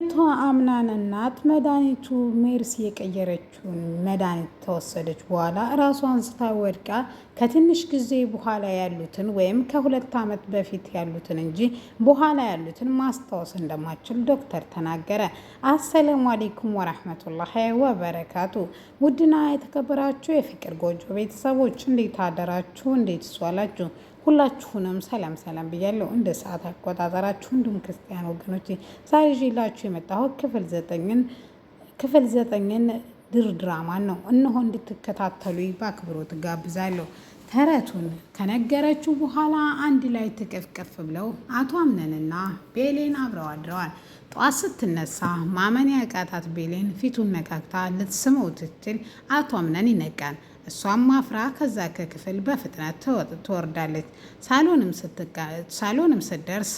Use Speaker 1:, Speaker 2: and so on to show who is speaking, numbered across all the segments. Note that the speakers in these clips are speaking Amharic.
Speaker 1: አምናን እናት መድኃኒቱ ሜርሲ የቀየረችውን መድኃኒት ተወሰደች በኋላ ራሷን ስታ ወድቃ ከትንሽ ጊዜ በኋላ ያሉትን ወይም ከ2 ዓመት በፊት ያሉትን እንጂ በኋላ ያሉትን ማስታወስ እንደማችል ዶክተር ተናገረ። አሰላሙ አለይኩም ወራህመቱላሂ ወበረካቱ። ውድና የተከበራችሁ የፍቅር ጎጆ ቤተሰቦች እንዴት አደራችሁ? እንዴት ዋላችሁ? ሁላችሁንም ሰላም ብያለሁ። እንደ ሰዓት አቆጣጠራችሁ እንዲሁም ክርስቲያን ወገኖች ዛሬ ይዤላችሁ የመጣሁት ክፍል ዘጠኝን ድራማን ነው። እነሆ እንድትከታተሉ በአክብሮት ጋብዛለሁ። ተረቱን ከነገረችው በኋላ አንድ ላይ ትቅፍቅፍ ብለው አቶ አምነንና ቤሌን አብረው አድረዋል። ጠዋት ስትነሳ ማመን ያቃታት ቤሌን ፊቱን ነካክታ ልትስመው ትችል አቶ አምነን ይነቃል። እሷም ማፍራ ከዛ ከክፍል በፍጥነት ትወርዳለች። ሳሎንም ስትደርስ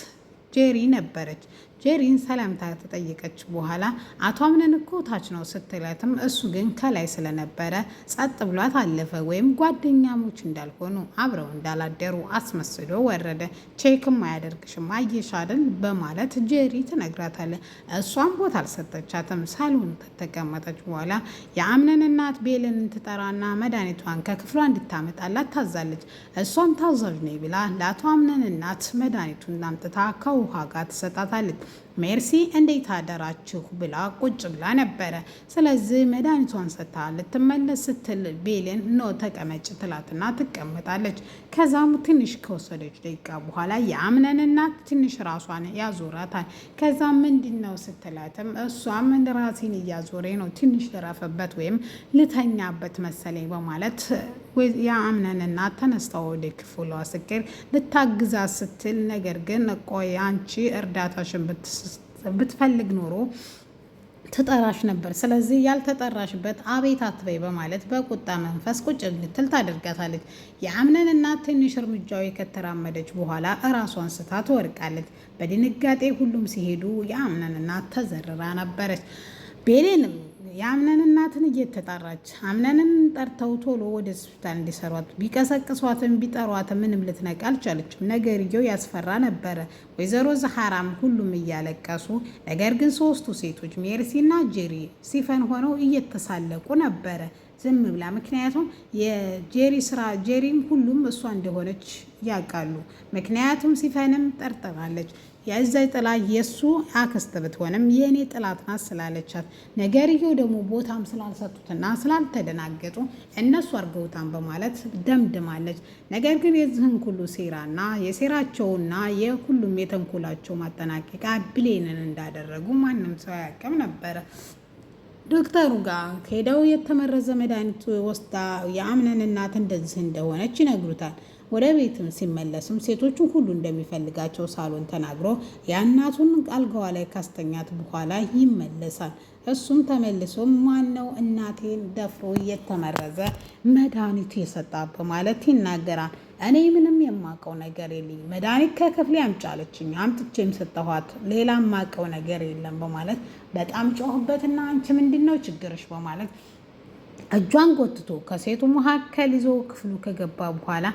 Speaker 1: ጄሪ ነበረች። ጄሪን ሰላምታ ተጠየቀች በኋላ አቶ አምነን እኮ ታች ነው ስትላትም እሱ ግን ከላይ ስለነበረ ጸጥ ብሏት አለፈ። ወይም ጓደኛሞች እንዳልሆኑ አብረው እንዳላደሩ አስመስሎ ወረደ። ቼክም አያደርግሽም አየሽ አይደል በማለት ጄሪ ትነግራታለች። እሷም ቦታ አልሰጠቻትም። ሳሎን ከተቀመጠች በኋላ የአምነን እናት ቤልን ትጠራና መድኃኒቷን ከክፍሏ እንድታመጣላት ታዛለች። እሷም ታዛዥ ነኝ ብላ ለአቶ አምነን እናት መድኃኒቱን አምጥታ ከውሃ ጋር ትሰጣታለች። ሜርሲ እንዴት አደራችሁ ብላ ቁጭ ብላ ነበረ። ስለዚህ መድኃኒቷን ሰጥታ ልትመለስ ስትል ቤልን ኖ ተቀመጭ ትላትና ትቀመጣለች። ከዛም ትንሽ ከወሰደች ደቂቃ በኋላ የአምነን እናት ትንሽ ራሷን ያዞራታል። ከዛም ምንድነው ስትላትም እሷም ራሴን እያዞሬ ነው ትንሽ ልረፍበት ወይም ልተኛበት መሰለኝ በማለት የአምነን እናት ተነስታ ወደ ክፍሏ ስቅር ልታግዛት ስትል ነገር ግን ቆይ አንቺ እርዳታሽን ብትፈልግ ኖሮ ትጠራሽ ነበር። ስለዚህ ያልተጠራሽበት አቤት አትበይ በማለት በቁጣ መንፈስ ቁጭ ልትል ታደርጋታለች። የአምነን እናት ትንሽ እርምጃው ከተራመደች በኋላ እራሷን ስታ ትወድቃለች። በድንጋጤ ሁሉም ሲሄዱ የአምነን እናት ተዘርራ ነበረች። ቤሌንም የአምነን እናትን እየተጣራች አምነንን ጠርተው ቶሎ ወደ ሆስፒታል እንዲሰሯት ቢቀሰቅሷትም ቢጠሯትም ምንም ልትነቃ አልቻለችም። ነገርየው ያስፈራ ነበረ። ወይዘሮ ዛሃራም ሁሉም እያለቀሱ፣ ነገር ግን 3ቱ ሴቶች ሜርሲና ጄሪ ሲፈን ሆነው እየተሳለቁ ነበረ ዝም ብላ። ምክንያቱም የጄሪ ስራ ጄሪም ሁሉም እሷ እንደሆነች ያውቃሉ። ምክንያቱም ሲፈንም ጠርጥራለች። የዛ ጥላ የሱ አክስት ብትሆንም የኔ ጥላት ናት ስላለቻት፣ ነገርየው ደግሞ ቦታም ስላልሰጡትና ስላልተደናገጡ እነሱ አርገውታን በማለት ደምድማለች። ነገር ግን የዚህን ሁሉ ሴራና የሴራቸውና የሁሉም የተንኮላቸው ማጠናቀቂያ ብሌንን እንዳደረጉ ማንም ሰው ያውቅም ነበረ። ዶክተሩ ጋር ሄደው የተመረዘ መድኃኒት ወስዳ የአምነን እናት እንደዚህ እንደሆነች ይነግሩታል። ወደ ቤትም ሲመለስም ሴቶቹ ሁሉ እንደሚፈልጋቸው ሳሎን ተናግሮ የእናቱን አልጋዋ ላይ ካስተኛት በኋላ ይመለሳል። እሱም ተመልሶ ማነው እናቴን ደፍሮ የተመረዘ መድኃኒት የሰጣ በማለት ይናገራል። እኔ ምንም የማውቀው ነገር የለኝ፣ መድኃኒት ከክፍሌ አምጫለችኝ አምጥቼም ሰጠኋት፣ ሌላ የማውቀው ነገር የለም በማለት በጣም ጮህበትና አንቺ ምንድነው ችግርሽ በማለት እጇን ጎትቶ ከሴቱ መካከል ይዞ ክፍሉ ከገባ በኋላ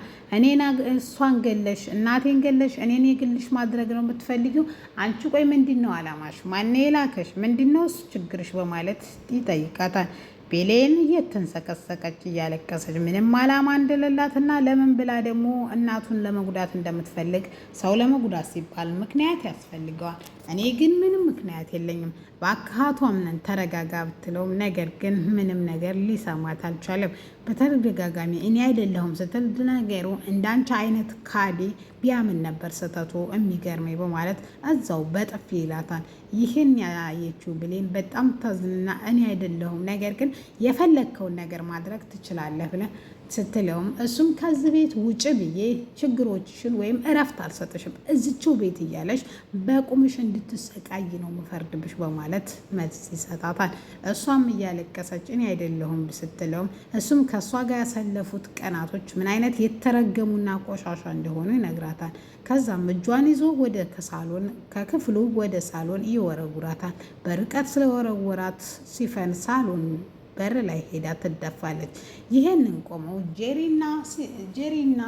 Speaker 1: እሷን ገለሽ እናቴን ገለሽ እኔን የግልሽ ማድረግ ነው የምትፈልጊው? አንቺ ቆይ ምንድነው አላማሽ? ማን የላከሽ? ምንድነው ችግርሽ? በማለት ይጠይቃታል። ቤሌን እየተንሰቀሰቀች እያለቀሰች ምንም አላማ እንደሌላትና ለምን ብላ ደግሞ እናቱን ለመጉዳት እንደምትፈልግ፣ ሰው ለመጉዳት ሲባል ምክንያት ያስፈልገዋል። እኔ ግን ምንም ምክንያት የለኝም እባክህ አቶ አምነን ተረጋጋ ብትለውም ነገር ግን ምንም ነገር ሊሰማት አልቻለም። በተደጋጋሚ እኔ አይደለሁም ስትል ነገሩ እንዳንቺ አይነት ካዲ ቢያምን ነበር ስህተቱ የሚገርመኝ በማለት እዛው በጥፊ ይላታል። ይህን ያየችው ብሌን በጣም ታዝንና እኔ አይደለሁም ነገር ግን የፈለግከውን ነገር ማድረግ ትችላለህ ብለ ስትለውም እሱም ከዚህ ቤት ውጭ ብዬ ችግሮችሽን ወይም እረፍት አልሰጥሽም፣ እዝችው ቤት እያለሽ በቁምሽ እንድትሰቃይ ነው መፈርድብሽ በማለት መልስ ይሰጣታል። እሷም እያለቀሰች እኔ አይደለሁም ስትለውም እሱም ከእሷ ጋር ያሳለፉት ቀናቶች ምን አይነት የተረገሙና ቆሻሻ እንደሆኑ ይነግራታል። ከዛም እጇን ይዞ ከክፍሉ ወደ ሳሎን ይወረውራታል። በርቀት ስለወረወራት ሲፈን ሳሎን በር ላይ ሄዳ ትደፋለች። ይህንን ቆመው ጄሪና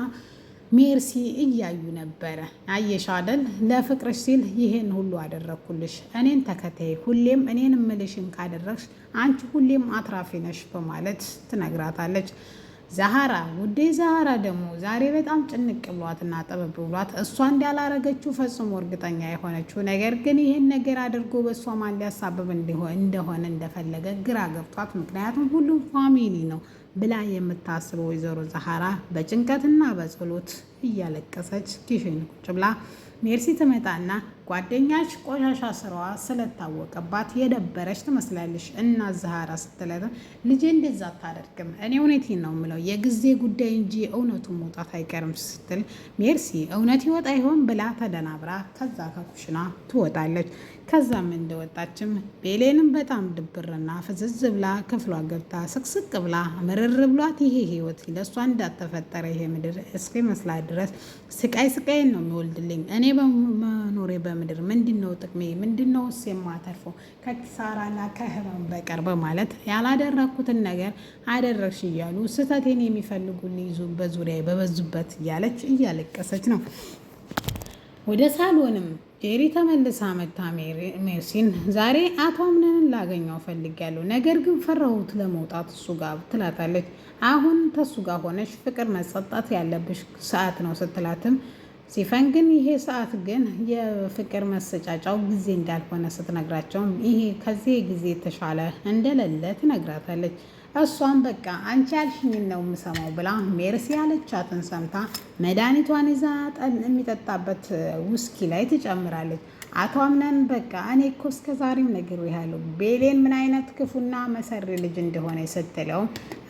Speaker 1: ሜርሲ እያዩ ነበረ። አየሽ አይደል ለፍቅርሽ ሲል ይሄን ሁሉ አደረግኩልሽ፣ እኔን ተከታይ፣ ሁሌም እኔን እምልሽን ካደረግሽ አንቺ ሁሌም አትራፊ ነሽ በማለት ትነግራታለች። ዛሃራ ውዴ ዛሃራ ደግሞ ዛሬ በጣም ጭንቅ ብሏትና ጠበብ ብሏት እሷ እንዳላረገችው ፈጽሞ እርግጠኛ የሆነችው ነገር ግን ይህን ነገር አድርጎ በእሷ ማን ሊያሳብብ እንደሆነ እንደፈለገ ግራ ገብቷት፣ ምክንያቱም ሁሉም ፋሚሊ ነው ብላ የምታስበው ወይዘሮ ዛሃራ በጭንቀትና በጸሎት እያለቀሰች ኪሽን ቁጭ ብላ ሜርሲ ትመጣና ጓደኛች ቆሻሻ ስራዋ ስለታወቀባት የደበረች ትመስላለች እና ዛሃራ ስትላት ልጄ እንደዛ አታደርግም፣ እኔ እውነቴን ነው የምለው የጊዜ ጉዳይ እንጂ እውነቱን መውጣት አይቀርም ስትል ሜርሲ እውነት ይወጣ ይሆን ብላ ተደናብራ ከዛ ከኩሽና ትወጣለች። ከዛም እንደወጣችም ቤሌንም በጣም ድብርና ፍዝዝ ብላ ክፍሏ ገብታ ስቅስቅ ብላ ምርር ብሏት ይሄ ህይወት ለእሷ እንዳተፈጠረ ይሄ ምድር እስኪ መስላት ድረስ ስቃይን ነው የሚወልድልኝ እኔ በመኖሬ በምድር ምንድን ነው ጥቅሜ? ምንድን ነው የማተርፈው ከኪሳራና ከህመም በቀር በማለት ያላደረግኩትን ነገር አደረግሽ እያሉ ስህተቴን የሚፈልጉልኝ ይዙ በዙሪያ በበዙበት እያለች እያለቀሰች ነው። ወደ ሳሎንም ጄሪ ተመልሳ መታ ሜርሲን ዛሬ አቶ አምነንን ላገኘው ፈልጊያለሁ፣ ነገር ግን ፈራሁት ለመውጣት እሱ ጋር ትላታለች። አሁን ተሱ ጋር ሆነሽ ፍቅር መሰጣት ያለብሽ ሰዓት ነው ስትላትም ሲፈን ግን ይሄ ሰዓት ግን የፍቅር መሰጫጫው ጊዜ እንዳልሆነ ስትነግራቸውም ይሄ ከዚህ ጊዜ የተሻለ እንደሌለ ትነግራታለች። እሷም በቃ አንቺ ያልሽኝን ነው የምሰማው ብላ ሜርሲ ያለቻትን ሰምታ መድኃኒቷን ይዛ የሚጠጣበት ውስኪ ላይ ትጨምራለች። አቶ አምነን በቃ እኔ እኮ እስከ ዛሬም ነግሬሃለሁ ቤሌን ምን አይነት ክፉና መሰሪ ልጅ እንደሆነ ስትለው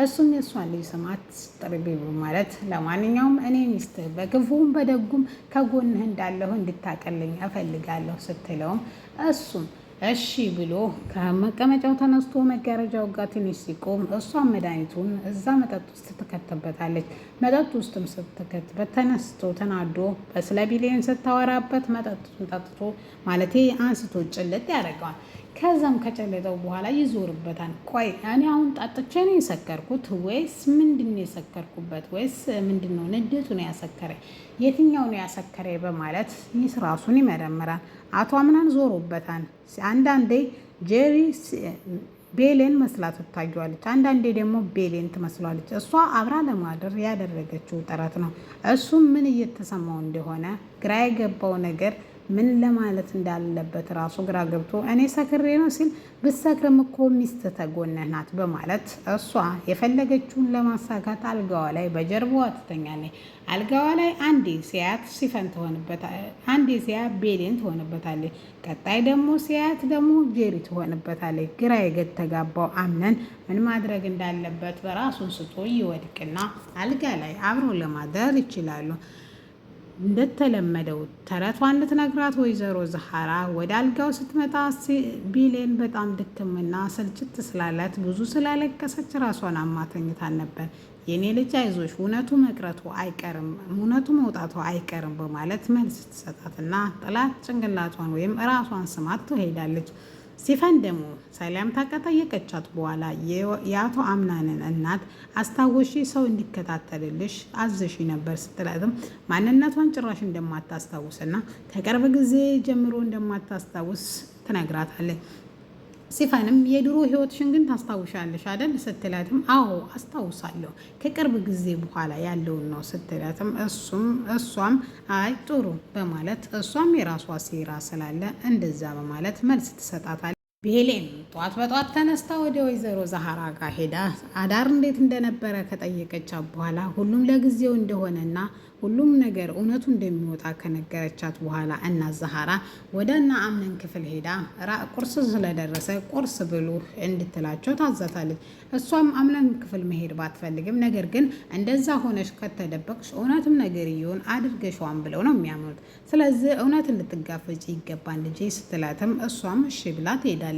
Speaker 1: እሱም የእሷን ልጅ ስማት ጥርቤ ማለት ለማንኛውም እኔ ሚስት በክፉም በደጉም ከጎንህ እንዳለሁ እንድታቀልኝ እፈልጋለሁ ስትለውም እሱም እሺ ብሎ ከመቀመጫው ተነስቶ መጋረጃው ጋር ትንሽ ሲቆም እሷም መድኃኒቱን እዛ መጠጥ ውስጥ ትከትበታለች። መጠጥ ውስጥም ስትከትበት ተነስቶ ተናዶ በስለ ቢሊየን ስታወራበት መጠጡን ጠጥቶ ማለቴ አንስቶ ጭልጥ ያደርገዋል። ከዛም ከጨለጠው በኋላ ይዞርበታል። ቆይ እኔ አሁን ጠጥቼ ነው የሰከርኩት ወይስ ምንድን ነው የሰከርኩበት? ወይስ ምንድን ነው ንዴቱ ነው ያሰከረኝ? የትኛው ነው ያሰከረኝ? በማለት ይህ ራሱን ይመረምራል። አቶ አምናን ዞሮበታል። አንዳንዴ ጄሪ ቤሌን መስላት ትታየዋለች፣ አንዳንዴ ደግሞ ቤሌን ትመስሏለች። እሷ አብራ ለማደር ያደረገችው ጥረት ነው። እሱም ምን እየተሰማው እንደሆነ ግራ የገባው ነገር ምን ለማለት እንዳለበት ራሱ ግራ ገብቶ እኔ ሰክሬ ነው ሲል ብትሰክርም እኮ ሚስት ተጎንህ ናት በማለት እሷ የፈለገችውን ለማሳካት አልጋዋ ላይ በጀርባዋ ትተኛለች። አልጋዋ ላይ አንዴ ሲያት ሲፈን ትሆንበታለች፣ አንዴ ሲያት ቤሌን ትሆንበታለች፣ ቀጣይ ደግሞ ሲያት ደግሞ ጄሪ ትሆንበታለች። ግራ የተጋባው አምነን ምን ማድረግ እንዳለበት በራሱን ስቶ ይወድቅና አልጋ ላይ አብሮ ለማደር ይችላሉ። እንደተለመደው ተረቷን ልትነግራት ወይዘሮ ዛሃራ ወደ አልጋው ስትመጣ ቢሌን በጣም ድክምና ስልችት ስላላት ብዙ ስላለቀሰች ራሷን አማተኝታን ነበር። የኔ ልጅ አይዞሽ እውነቱ መቅረቱ አይቀርም፣ እውነቱ መውጣቱ አይቀርም በማለት መልስ ትሰጣትና ጥላት ጭንቅላቷን ወይም ራሷን ስማት ትሄዳለች። ሲፈን ደግሞ ሰላምታ ከጠየቀቻት በኋላ የአቶ አምናንን እናት አስታወሺ ሰው እንዲከታተልልሽ አዘሺ ነበር ስትላትም ማንነቷን ጭራሽ እንደማታስታውስና ከቅርብ ጊዜ ጀምሮ እንደማታስታውስ ትነግራታለች። ሲፈንም የድሮ ህይወትሽን ግን ታስታውሻለሽ አይደል ስትላትም አዎ አስታውሳለሁ ከቅርብ ጊዜ በኋላ ያለውን ነው ስትላትም እሷም አይ ጥሩ በማለት እሷም የራሷ ሴራ ስላለ እንደዛ በማለት መልስ ትሰጣታለች። ቤሌን ጧት በጧት ተነስታ ወደ ወይዘሮ ዛሃራ ጋር ሄዳ አዳር እንዴት እንደነበረ ከጠየቀቻት በኋላ ሁሉም ለጊዜው እንደሆነና ሁሉም ነገር እውነቱ እንደሚወጣ ከነገረቻት በኋላ እና ዛሃራ ወደ እና አምነን ክፍል ሄዳ ቁርስ ስለደረሰ ቁርስ ብሉ እንድትላቸው ታዛታለች። እሷም አምነን ክፍል መሄድ ባትፈልግም ነገር ግን እንደዛ ሆነሽ ከተደበቅሽ እውነትም ነገር ይሁን አድርገሽዋን ብለው ነው የሚያምኑት። ስለዚህ እውነትን ልትጋፈጭ ይገባል ልጄ ስትላትም እሷም እሺ ብላ ትሄዳለች።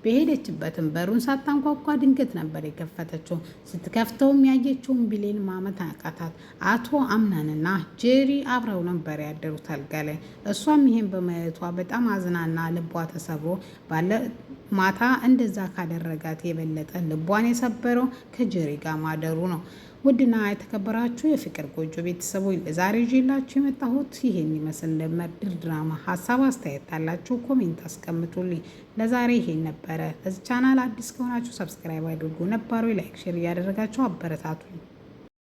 Speaker 1: በሄደችበትም በሩን ሳታንኳኳ ድንገት ነበር የከፈተችው። ስትከፍተውም ያየችውን ቢሌን ማመን አቃታት። አቶ አምናንና ጄሪ አብረው ነበር ያደሩት አልጋ ላይ። እሷም ይሄን በማየቷ በጣም አዝናና ልቧ ተሰብሮ ባለ ማታ እንደዛ ካደረጋት የበለጠ ልቧን የሰበረው ከጄሪ ጋር ማደሩ ነው። ውድና የተከበራችሁ የፍቅር ጎጆ ቤተሰቦች ለዛሬ ይዤላችሁ የመጣሁት ይሄን ይመስል ነበር ድራማ። ሀሳብ አስተያየት ካላችሁ ኮሜንት አስቀምጡልኝ። ለዛሬ ይሄን ነበረ። ለዚህ ቻናል አዲስ ከሆናችሁ ሰብስክራይብ አድርጉ። ነባሩ ላይክ፣ ሼር እያደረጋችሁ አበረታቱኝ።